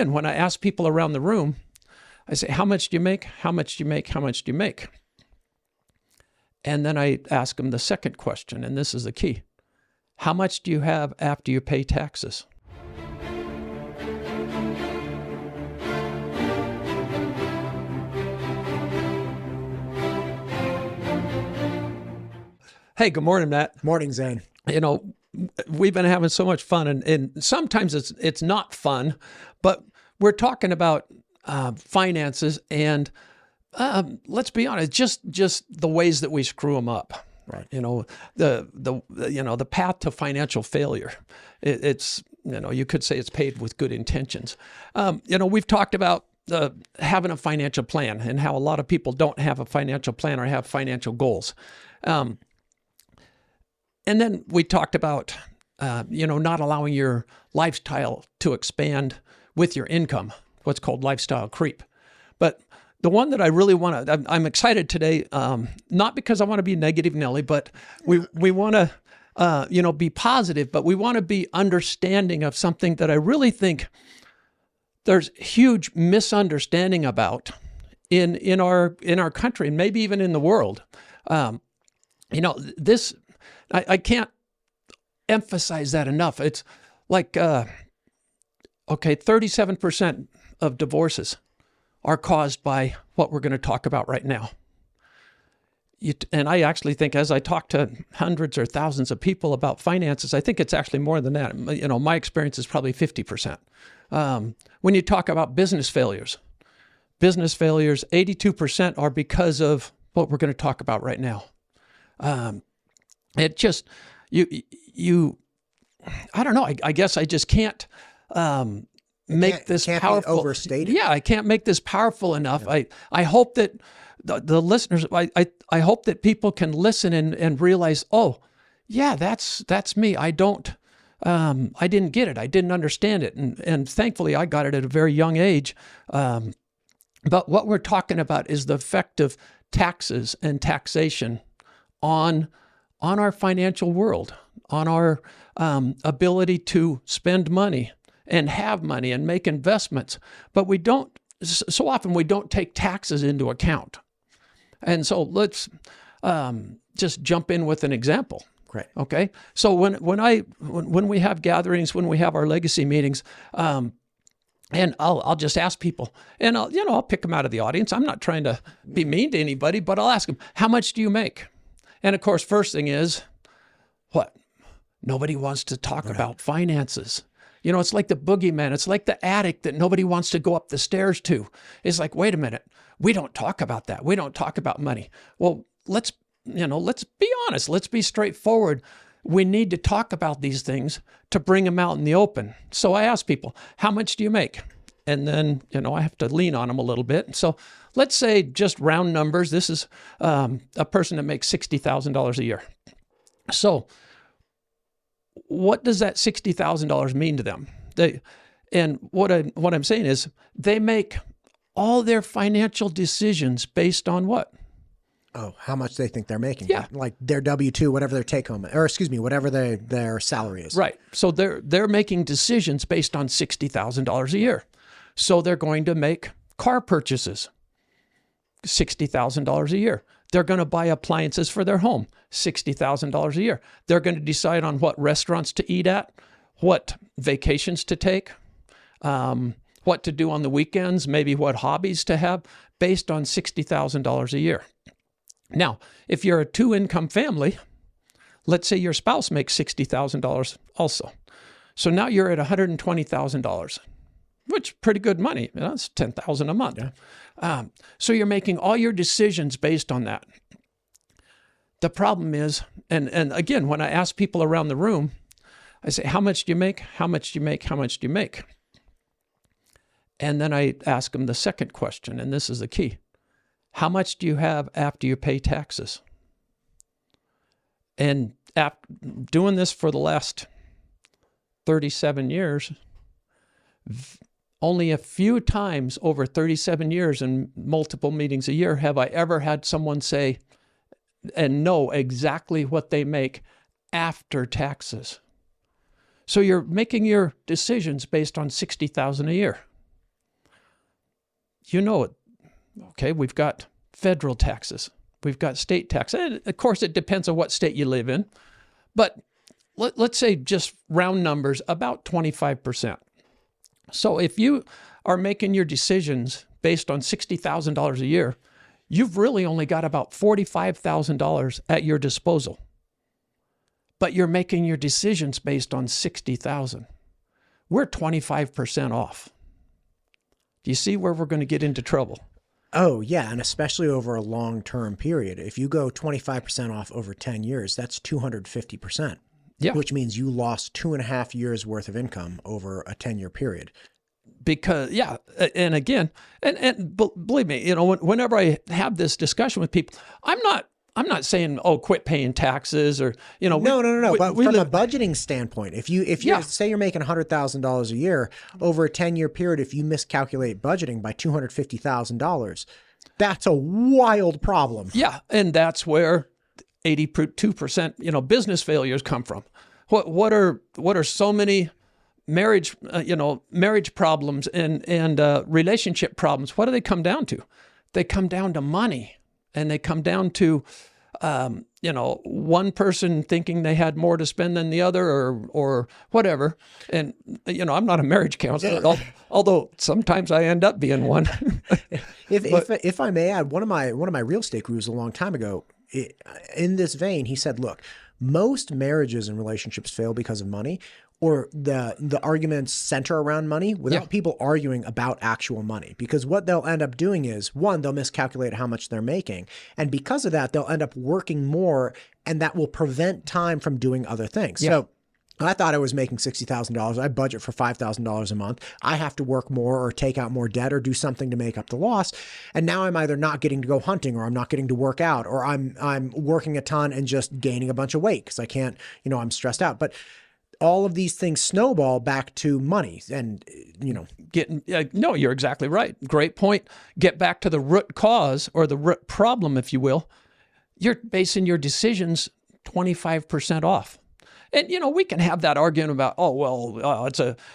And when I ask people around the room, I say, how much do you make? How much do you make? How much do you make? And then I ask them the second question, and this is the key. How much do you have after you pay taxes? Hey, good morning, Matt. Morning, Zane. You know, we've been having so much fun, and sometimes it's not fun, but we're talking about finances, and let's be honest, just the ways that we screw them up. Right. You know, the path to financial failure. It's you could say it's paved with good intentions. We've talked about having a financial plan and how a lot of people don't have a financial plan or have financial goals. And then we talked about, not allowing your lifestyle to expand with your income, what's called lifestyle creep. But the one that I really want to, I'm excited today, not because I want to be negative, Nelly, but we want to, be positive, but we want to be understanding of something that I really think there's huge misunderstanding about in our country and maybe even in the world. This. I can't emphasize that enough. It's like, 37% of divorces are caused by what we're going to talk about right now. And I actually think, as I talk to hundreds or thousands of people about finances, I think it's actually more than that. My experience is probably 50%. When you talk about business failures, 82% are because of what we're going to talk about right now. It just, I don't know. I guess I just can't make this powerful. Be overstated. Yeah, I can't make this powerful enough. Yeah. I hope that the listeners, I hope that people can listen and realize, oh, yeah, that's me. I didn't get it. I didn't understand it. And thankfully I got it at a very young age. But what we're talking about is the effect of taxes and taxation on our financial world, on our ability to spend money and have money and make investments. But so often we don't take taxes into account. And so let's just jump in with an example. Great. Okay. So when we have gatherings, when we have our legacy meetings, and I'll just ask people, and I'll pick them out of the audience. I'm not trying to be mean to anybody, but I'll ask them, how much do you make? And of course, first thing is, what? Nobody wants to talk about finances. It's like the boogeyman. It's like the addict that nobody wants to go up the stairs to. It's like, wait a minute. We don't talk about that. We don't talk about money. Well, let's be honest. Let's be straightforward. We need to talk about these things to bring them out in the open. So I ask people, how much do you make? And then, I have to lean on them a little bit. So let's say, just round numbers, this is a person that makes $60,000 a year. So what does that $60,000 mean to them? What I'm saying is they make all their financial decisions based on what? Oh, how much they think they're making. Yeah. Like their W-2, whatever their take home, or whatever their salary is. Right. So they're making decisions based on $60,000 a year. So they're going to make car purchases, $60,000 a year. They're going to buy appliances for their home, $60,000 a year. They're going to decide on what restaurants to eat at, what vacations to take, what to do on the weekends, maybe what hobbies to have, based on $60,000 a year. Now, if you're a two-income family, let's say your spouse makes $60,000 also. So now you're at $120,000. Which is pretty good money. That's $10,000 a month. Yeah. So you're making all your decisions based on that. The problem is, and again, when I ask people around the room, I say, how much do you make? How much do you make? How much do you make? And then I ask them the second question, and this is the key. How much do you have after you pay taxes? And after doing this for the last 37 years, only a few times over 37 years and multiple meetings a year have I ever had someone say and know exactly what they make after taxes. So you're making your decisions based on $60,000 a year. you know it. Okay, we've got federal taxes. We've got state tax. And of course, it depends on what state you live in. But let's say just round numbers, about 25%. So if you are making your decisions based on $60,000 a year, you've really only got about $45,000 at your disposal. But you're making your decisions based on $60,000. We're 25% off. Do you see where we're going to get into trouble? Oh, yeah, and especially over a long-term period. If you go 25% off over 10 years, that's 250%, which means you lost 2.5 years worth of income over a 10-year period. Because, and again, and believe me, you know, whenever I have this discussion with people, I'm not saying, oh, quit paying taxes or, you know. No. But from a budgeting standpoint, if you say you're making $100,000 a year over a 10-year period, if you miscalculate budgeting by $250,000, that's a wild problem. Yeah, and that's where 82%, you know, business failures come from. What are so many marriage problems and relationship problems? What do they come down to? They come down to money. And they come down to, one person thinking they had more to spend than the other or whatever. And, you know, I'm not a marriage counselor, although sometimes I end up being one. If I may add, one of my real estate gurus a long time ago, in this vein, he said, look, most marriages and relationships fail because of money, or the arguments center around money without people arguing about actual money. Because what they'll end up doing is, one, they'll miscalculate how much they're making. And because of that, they'll end up working more, and that will prevent time from doing other things. So I thought I was making $60,000. I budget for $5,000 a month. I have to work more or take out more debt or do something to make up the loss. And now I'm either not getting to go hunting, or I'm not getting to work out, or I'm working a ton and just gaining a bunch of weight because I can't, you know, I'm stressed out. But all of these things snowball back to money and, you know. No, you're exactly right. Great point. Get back to the root cause, or the root problem, if you will. You're basing your decisions 25% off. And, you know, we can have that argument about,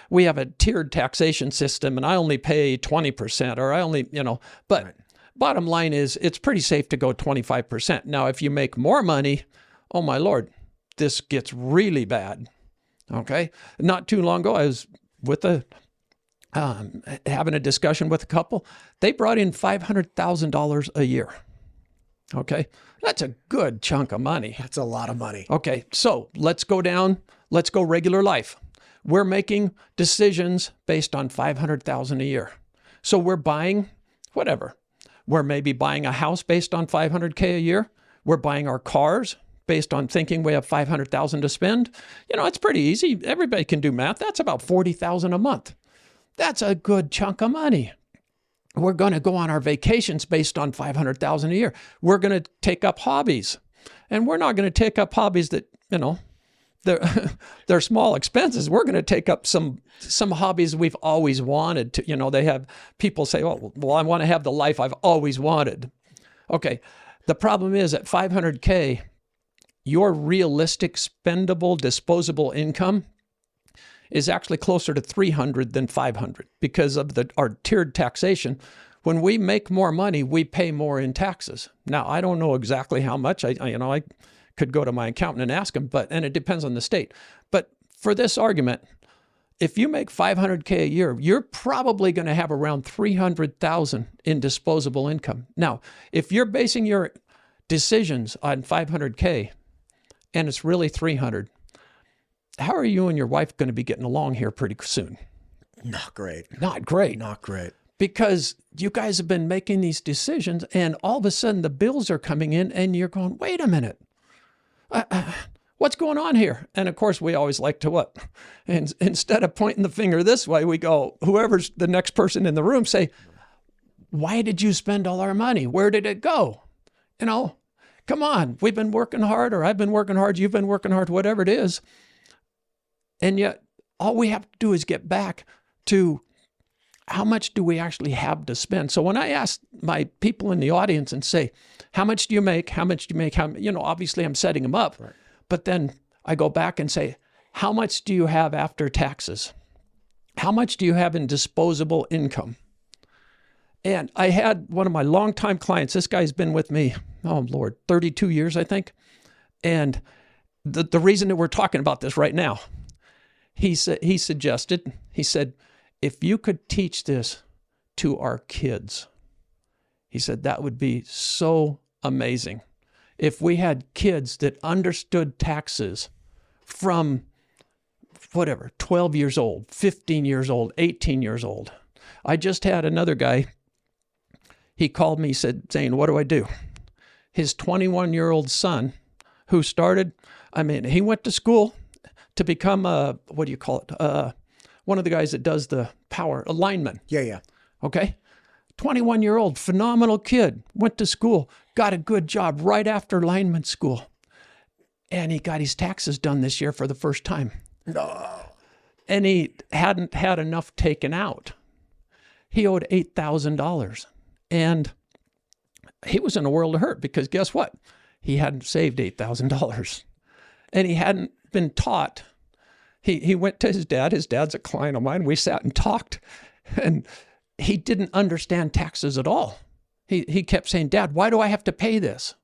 we have a tiered taxation system and I only pay 20%, or I only, you know, but bottom line is it's pretty safe to go 25%. Now, if you make more money, oh my Lord, this gets really bad. Okay. Not too long ago, I was with having a discussion with a couple. They brought in $500,000 a year. Okay. That's a good chunk of money. That's a lot of money. Okay. So let's go regular life. We're making decisions based on $500,000 a year. So we're buying whatever. We're maybe buying a house based on $500K a year. We're buying our cars based on thinking we have $500,000 to spend. You know, it's pretty easy. Everybody can do math. That's about $40,000 a month. That's a good chunk of money. We're going to go on our vacations based on $500,000 a year. We're going to take up hobbies, and we're not going to take up hobbies that, you know, they're small expenses. We're going to take up some hobbies we've always wanted to. You know, they have people say, "Oh, well, I want to have the life I've always wanted." Okay, the problem is at $500K. Your realistic, spendable, disposable income is actually closer to 300 than 500 because of our tiered taxation. When we make more money, we pay more in taxes. Now, I don't know exactly how much. I could go to my accountant and ask him, and it depends on the state. But for this argument, if you make $500K a year, you're probably going to have around $300,000 in disposable income. Now, if you're basing your decisions on $500K, and it's really 300. How are you and your wife going to be getting along here pretty soon? Not great. Not great. Not great. Because you guys have been making these decisions, and all of a sudden the bills are coming in, and you're going, wait a minute. What's going on here? And of course, we always like to what? And instead of pointing the finger this way, we go, whoever's the next person in the room, say, why did you spend all our money? Where did it go? You know, come on, we've been working hard, or I've been working hard, you've been working hard, whatever it is. And yet all we have to do is get back to how much do we actually have to spend? So when I ask my people in the audience and say, how much do you make? How much do you make? Obviously I'm setting them up, right. But then I go back and say, how much do you have after taxes? How much do you have in disposable income? And I had one of my longtime clients. This guy's been with me, oh Lord, 32 years, I think. And the reason that we're talking about this right now, he said, if you could teach this to our kids, he said, that would be so amazing. If we had kids that understood taxes from whatever, 12 years old, 15 years old, 18 years old. I just had another guy. He called me, said, Zane, what do I do? His 21-year-old son, who started, he went to school to become one of the guys that does the power, a lineman. Yeah. Okay? 21-year-old, phenomenal kid, went to school, got a good job right after lineman school. And he got his taxes done this year for the first time. No. And he hadn't had enough taken out. He owed $8,000. And he was in a world of hurt because guess what? He hadn't saved $8,000. And he hadn't been taught. He went to his dad. His dad's a client of mine. We sat and talked. And he didn't understand taxes at all. He kept saying, Dad, why do I have to pay this?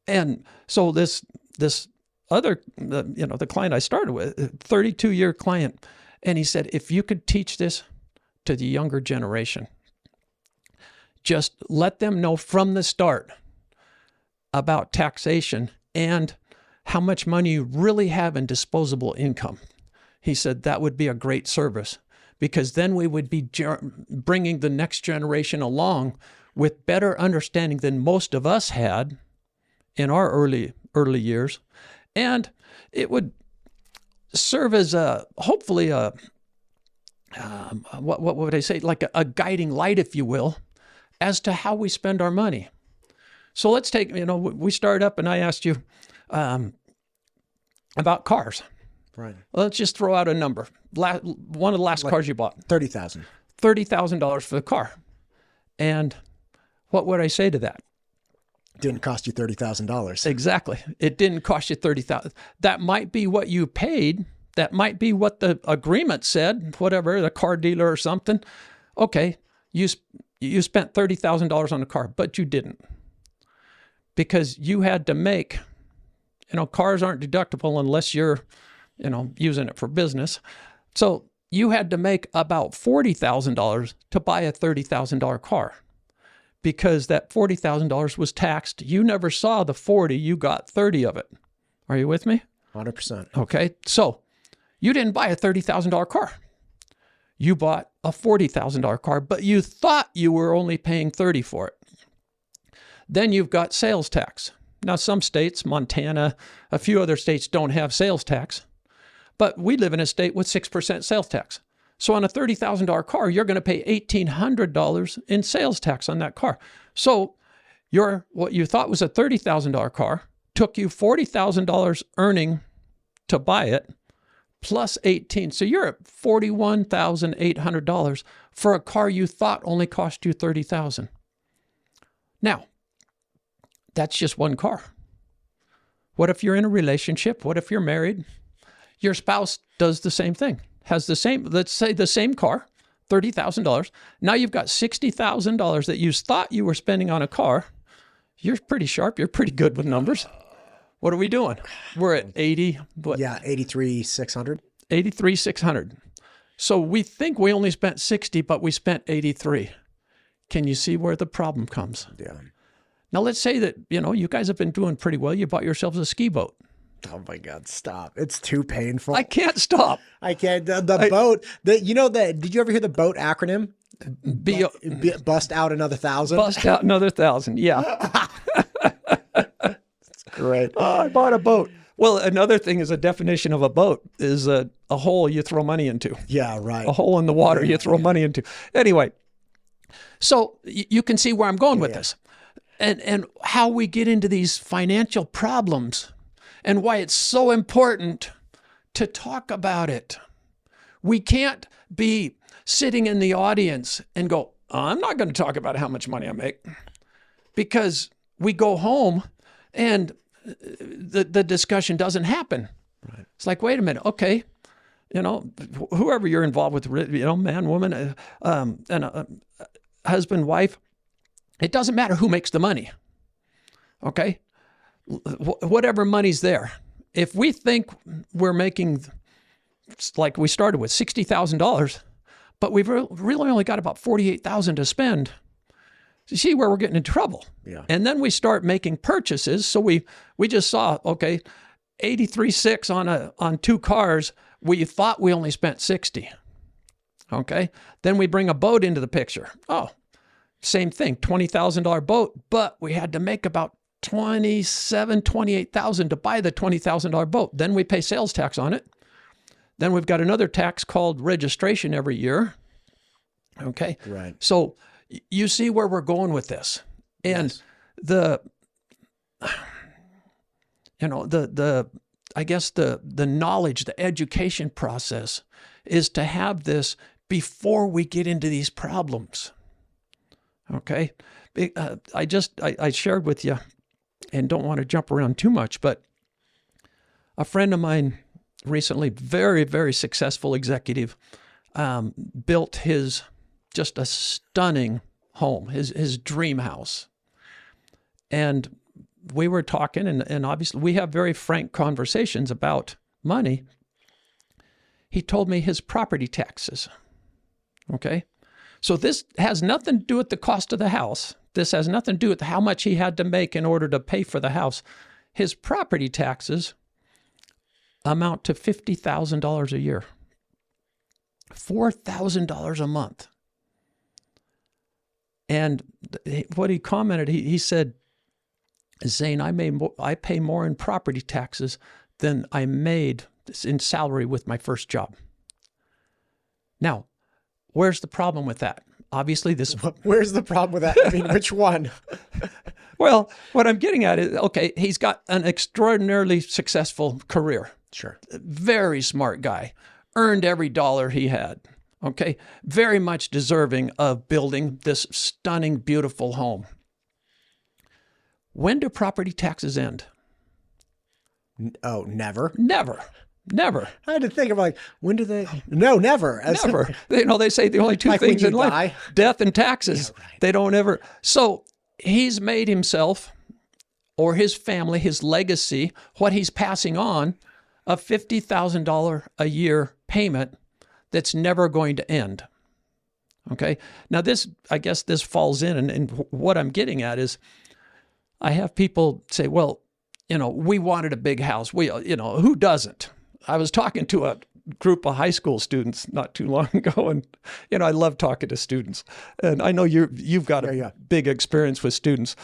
And so this other, the client I started with, 32-year client, and he said, if you could teach this to the younger generation, just let them know from the start about taxation and how much money you really have in disposable income. He said that would be a great service because then we would be bringing the next generation along with better understanding than most of us had in our early years. And it would serve as hopefully what would I say, like a guiding light, if you will, as to how we spend our money. So let's take, we started up and I asked you about cars. Right. Let's just throw out a number. One of the last cars you bought. $30,000. $30,000 for the car. And what would I say to that? Didn't cost you $30,000. Exactly. It didn't cost you $30,000. That might be what you paid. That might be what the agreement said, whatever, the car dealer or something. Okay, you spent $30,000 on a car, but you didn't. Because you had to make, cars aren't deductible unless you're, using it for business. So you had to make about $40,000 to buy a $30,000 car. Because that $40,000 was taxed. You never saw the 40, you got 30 of it. Are you with me? 100%. Okay, so you didn't buy a $30,000 car. You bought a $40,000 car, but you thought you were only paying $30,000 for it. Then you've got sales tax. Now, some states, Montana, a few other states don't have sales tax, but we live in a state with 6% sales tax. So on a $30,000 car, you're going to pay $1,800 in sales tax on that car. So what you thought was a $30,000 car took you $40,000 earning to buy it, plus 18. So you're at $41,800 for a car you thought only cost you $30,000. Now, that's just one car. What if you're in a relationship? What if you're married? Your spouse does the same thing. Has the same, let's say the same car, $30,000. Now you've got $60,000 that you thought you were spending on a car. You're pretty sharp. You're pretty good with numbers. What are we doing? We're at 80. What? Yeah, 83,600. 83,600. So we think we only spent 60, but we spent 83. Can you see where the problem comes? Yeah. Now let's say that, you guys have been doing pretty well. You bought yourselves a ski boat. Oh my God, stop. It's too painful. I can't stop. I can't. The boat, did you ever hear the BOAT acronym? Bust out another 1,000? Bust out another 1,000, yeah. That's great. Oh, I bought a boat. Well, another thing is a definition of a boat is a hole you throw money into. Yeah, right. A hole in the water you throw money into. Anyway, so you can see where I'm going with this. And how we get into these financial problems and why it's so important to talk about it. We can't be sitting in the audience and go, I'm not going to talk about how much money I make, because we go home and the discussion doesn't happen. Right. It's like, wait a minute, okay, whoever you're involved with, man, woman, and husband, wife, it doesn't matter who makes the money. Okay? Whatever money's there. If we think we're making, like we started with, $60,000, but we've really only got about $48,000 to spend, you see where we're getting in trouble. Yeah. And then we start making purchases. So we just saw, okay, 83.6 on 2 cars. We thought we only spent 60. Okay. Then we bring a boat into the picture. Oh, same thing, $20,000 boat, but we had to make about $28,000 to buy the $20,000 boat. Then we pay sales tax on it. Then we've got another tax called registration every year. Okay. Right. So you see where we're going with this. And yes. I guess the knowledge, the education process is to have this before we get into these problems. Okay. I shared with you, and don't want to jump around too much, but a friend of mine recently, very, very successful executive, built just a stunning home, his dream house. And we were talking, and obviously we have very frank conversations about money. He told me his property taxes. Okay. So this has nothing to do with the cost of the house. This has nothing to do with how much he had to make in order to pay for the house. His property taxes amount to $50,000 a year, $4,000 a month. And what he commented, he said, Zane, I pay more in property taxes than I made in salary with my first job. Now, where's the problem with that? Obviously, Where's the problem with that? I mean, which one? Well, what I'm getting at is, okay, he's got an extraordinarily successful career. Sure. Very smart guy. Earned every dollar he had. Okay. Very much deserving of building this stunning, beautiful home. When do property taxes end? Oh, never? Never. Never. I had to think of when do they? No, never. Never. They say the only two things in life, death and taxes. Yeah, right. They don't ever. So he's made himself or his family, his legacy, what he's passing on, a $50,000 a year payment that's never going to end. Okay. Now I guess this falls in, and what I'm getting at is I have people say, well, we wanted a big house. Who doesn't? I was talking to a group of high school students not too long ago, and I love talking to students, and I know you've got a big experience with students,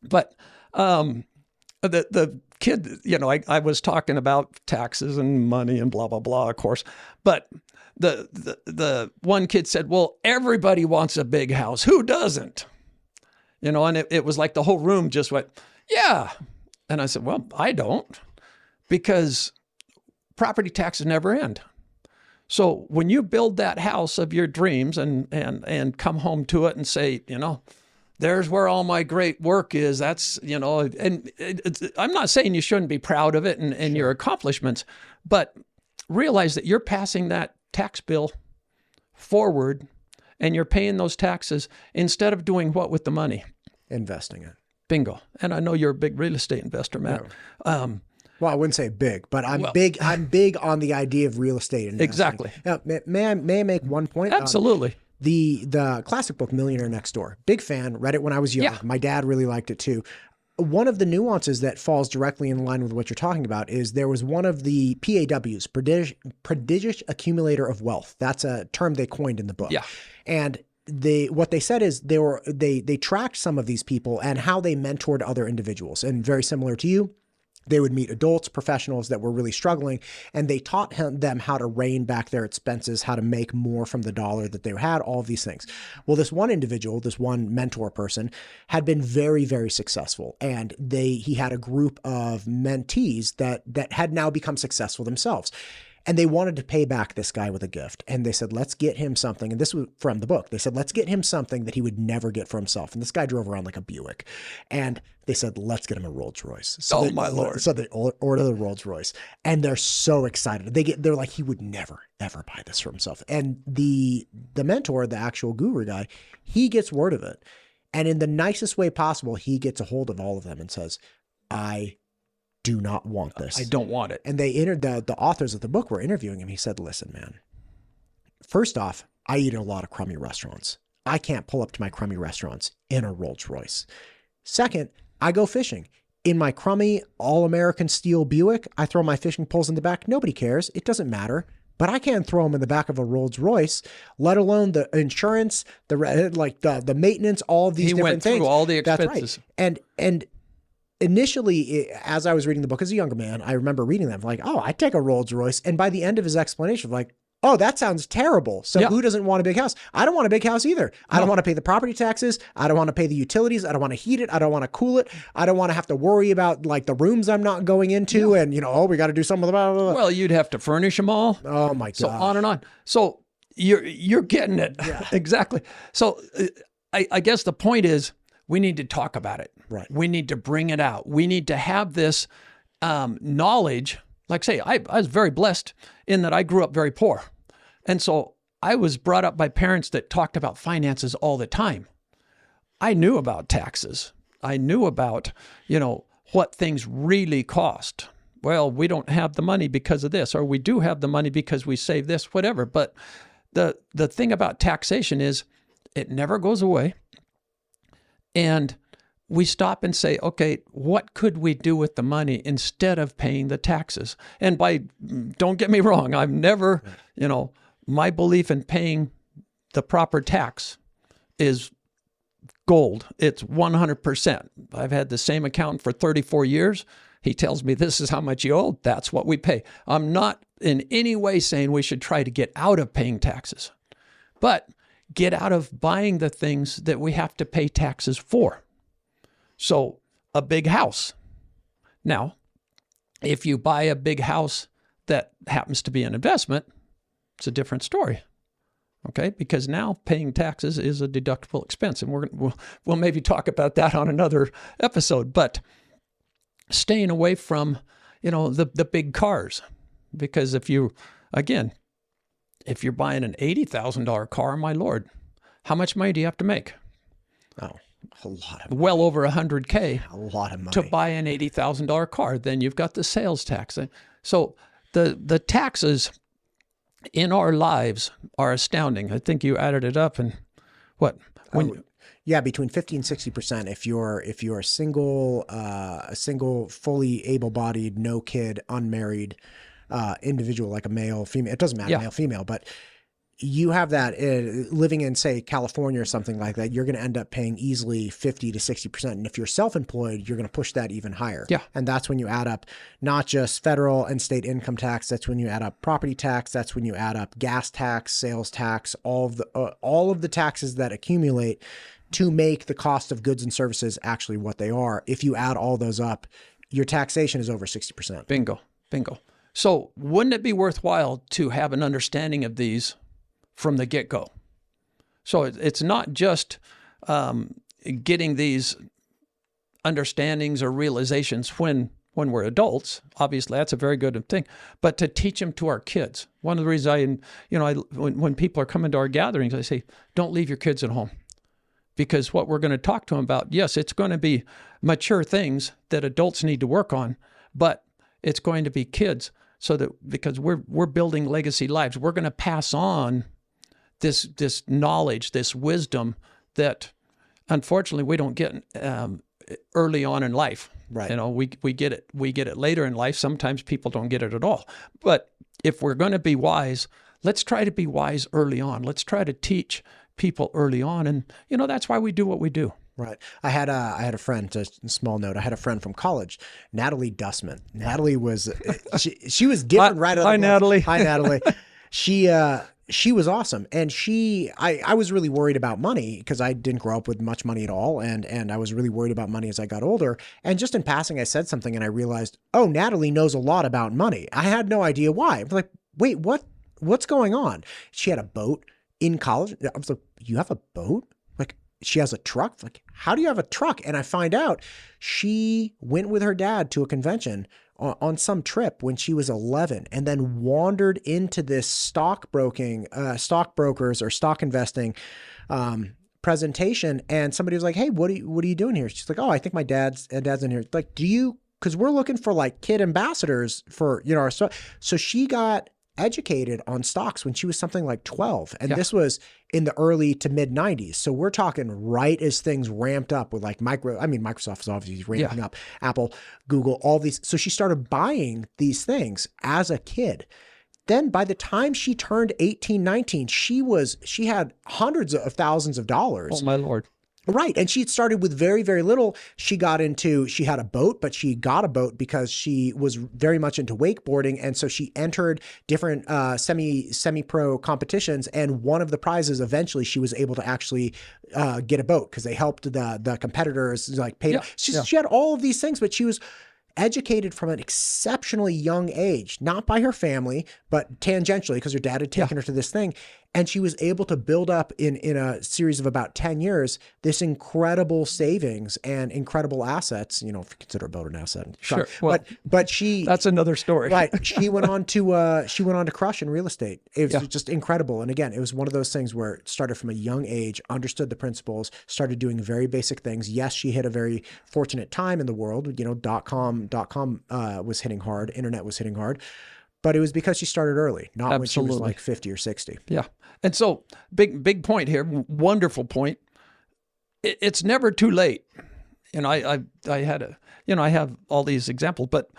but the kid, I was talking about taxes and money and blah blah blah, of course, but the one kid said, "Well, everybody wants a big house. Who doesn't?" And it was like the whole room just went, "Yeah," and I said, "Well, I don't, because property taxes never end. So when you build that house of your dreams and come home to it and say, there's where all my great work is, that's, and I'm not saying you shouldn't be proud of it and sure. your accomplishments, but realize that you're passing that tax bill forward and you're paying those taxes instead of doing what with the money? Investing it. Bingo. And I know you're a big real estate investor, Matt. Yeah. Well, I wouldn't say big, but I'm big. I'm big on the idea of real estate investing. Exactly. Now, may I make one point? Absolutely. The classic book, Millionaire Next Door. Big fan. Read it when I was young. Yeah. My dad really liked it too. One of the nuances that falls directly in line with what you're talking about is there was one of the PAWs, prodigious accumulator of wealth. That's a term they coined in the book. Yeah. And what they said is they tracked some of these people and how they mentored other individuals. And very similar to you, they would meet adults, professionals that were really struggling, and they taught them how to rein back their expenses, how to make more from the dollar that they had, all of these things. Well, this one individual, this one mentor person, had been very, very successful, and he had a group of mentees that had now become successful themselves. And they wanted to pay back this guy with a gift. And they said, let's get him something. And this was from the book. They said, let's get him something that he would never get for himself. And this guy drove around like a Buick. And they said, let's get him a Rolls Royce. So my Lord. So they order the Rolls Royce. And they're so excited. They're like, he would never, ever buy this for himself. And the mentor, the actual guru guy, he gets word of it. And in the nicest way possible, he gets a hold of all of them and says, I do not want this. I don't want it. And they the authors of the book were interviewing him. He said, listen, man, first off, I eat at a lot of crummy restaurants. I can't pull up to my crummy restaurants in a Rolls Royce. Second, I go fishing. In my crummy all-American steel Buick, I throw my fishing poles in the back. Nobody cares. It doesn't matter. But I can't throw them in the back of a Rolls Royce, let alone the insurance, the maintenance, all of these different things. He went through all the expenses. That's right. And initially, as I was reading the book as a younger man, I remember reading them like, oh, I'd take a Rolls Royce. And by the end of his explanation, like, oh, that sounds terrible. So who doesn't want a big house? I don't want a big house either. I don't want to pay the property taxes. I don't want to pay the utilities. I don't want to heat it. I don't want to cool it. I don't want to have to worry about like the rooms I'm not going into. And, we got to do something about it. Well, you'd have to furnish them all. Oh my God. So on and on. So you're getting it. Yeah. Exactly. So I guess the point is we need to talk about it. Right. We need to bring it out. We need to have this knowledge. Like say, I was very blessed in that I grew up very poor. And so I was brought up by parents that talked about finances all the time. I knew about taxes. I knew about, what things really cost. Well, we don't have the money because of this, or we do have the money because we save this, whatever. But the thing about taxation is it never goes away. And we stop and say, okay, what could we do with the money instead of paying the taxes? And don't get me wrong, I've never, my belief in paying the proper tax is gold. It's 100%. I've had the same accountant for 34 years. He tells me this is how much you owe. That's what we pay. I'm not in any way saying we should try to get out of paying taxes, but get out of buying the things that we have to pay taxes for. So a big house. Now, if you buy a big house that happens to be an investment, it's a different story. Okay, because now paying taxes is a deductible expense, and we'll maybe talk about that on another episode. But staying away from the big cars, because if you're buying an $80,000 car, my Lord, how much money do you have to make? Oh, a lot of money. Well over $100K. A lot of money to buy an $80,000 car. Then you've got the sales tax. So the taxes in our lives are astounding. I think you added it up, and what? Between 50 and 60% if you're a single, fully able-bodied, no kid, unmarried individual, like a male, female. It doesn't matter, male, female, but you have that living in, say, California or something like that, you're going to end up paying easily 50 to 60%. And if you're self-employed, you're going to push that even higher. Yeah. And that's when you add up not just federal and state income tax. That's when you add up property tax. That's when you add up gas tax, sales tax, all of the taxes that accumulate to make the cost of goods and services actually what they are. If you add all those up, your taxation is over 60%. Bingo. So wouldn't it be worthwhile to have an understanding of these from the get-go? So it's not just getting these understandings or realizations when we're adults. Obviously, that's a very good thing. But to teach them to our kids. One of the reasons when people are coming to our gatherings, I say, don't leave your kids at home. Because what we're going to talk to them about, yes, it's going to be mature things that adults need to work on, but it's going to be kids. So that because we're building legacy lives, we're going to pass on this knowledge, this wisdom that unfortunately we don't get early on in life. Right. We get it later in life. Sometimes people don't get it at all. But if we're going to be wise, let's try to be wise early on. Let's try to teach people early on, and that's why we do what we do. Right. I had a friend, just a small note. I had a friend from college, Natalie Dussman. Natalie was, she was different right out of the Hi, Natalie. Hi, Natalie. She was awesome. And I was really worried about money because I didn't grow up with much money at all. And I was really worried about money as I got older. And just in passing, I said something and I realized, oh, Natalie knows a lot about money. I had no idea why. I'm like, wait, what's going on? She had a boat in college. I was like, you have a boat? Like, she has a truck? Like, how do you have a truck? And I find out she went with her dad to a convention on some trip when she was 11, and then wandered into this stockbrokers or stock investing presentation. And somebody was like, hey, what are you doing here? She's like, oh, I think my dad's in here. Like, because we're looking for like kid ambassadors for, our stock. So she got educated on stocks when she was something like 12. And this was in the early to mid 90s. So we're talking right as things ramped up with like Microsoft is obviously ramping up, Apple, Google, all these. So she started buying these things as a kid. Then by the time she turned 18, 19, she had hundreds of thousands of dollars. Oh my Lord. Right. And she started with very, very little. She had a boat, but she got a boat because she was very much into wakeboarding. And so she entered different semi-pro competitions. And one of the prizes, eventually, she was able to actually get a boat because they helped the competitors, like paid. She had all of these things, but she was educated from an exceptionally young age, not by her family, but tangentially because her dad had taken her to this thing. And she was able to build up in a series of about 10 years, this incredible savings and incredible assets, if you consider a boat an asset. Sure. Well, but that's another story. Right. She went on to crush in real estate. It was just incredible. And again, it was one of those things where it started from a young age, understood the principles, started doing very basic things. Yes, she hit a very fortunate time in the world. .com was hitting hard. Internet was hitting hard. But it was because she started early, not when she was like 50 or 60. Yeah. And so big point here. Wonderful point. It's never too late. And I have all these examples, but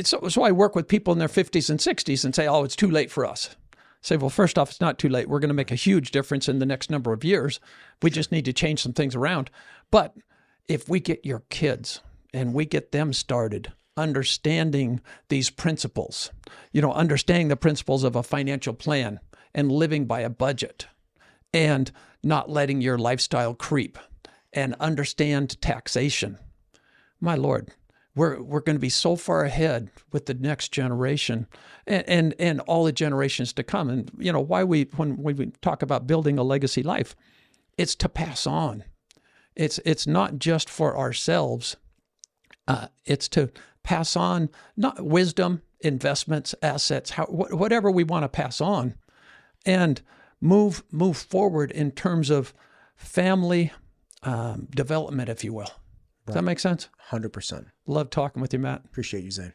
so I work with people in their 50s and 60s and say, oh, it's too late for us. Say, well, first off, it's not too late. We're going to make a huge difference in the next number of years. We just need to change some things around. But if we get your kids and we get them started understanding these principles, understanding the principles of a financial plan and living by a budget and not letting your lifestyle creep and understand taxation. My Lord, we're going to be so far ahead with the next generation and all the generations to come. And when we talk about building a legacy life, it's to pass on. It's not just for ourselves. It's to pass on not wisdom, investments, assets, whatever we want to pass on, and move forward in terms of family development, if you will. Does that make sense? 100%. Love talking with you, Matt. Appreciate you, Zane.